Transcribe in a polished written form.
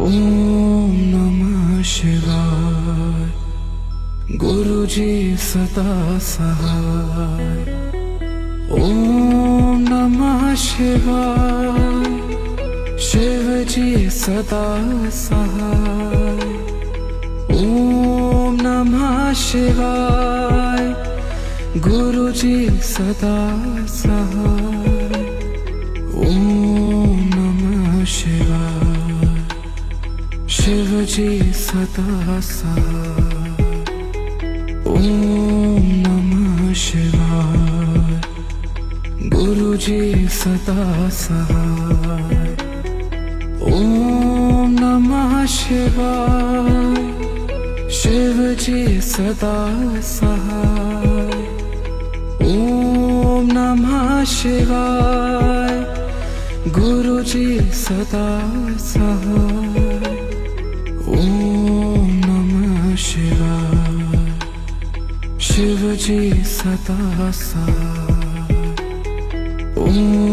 ओम नमः शिवाय। गुरुजी सदा सहाय। ओम नमः शिवाय। शिवजी सदा सहाय। ओम नमः शिवाय। गुरुजी सदा सहाय। ओम नमः शिवाय। शिवजी सदा सहाय। ओम नमः शिवाय। गुरुजी सदा सहाय। ओम नमः शिवाय। शिवजी सदा सहाय। ओम नमः शिवाय। गुरुजी सदा सहाय। ओम नमः शिवाय। शिवजी सदा सहाय। ओम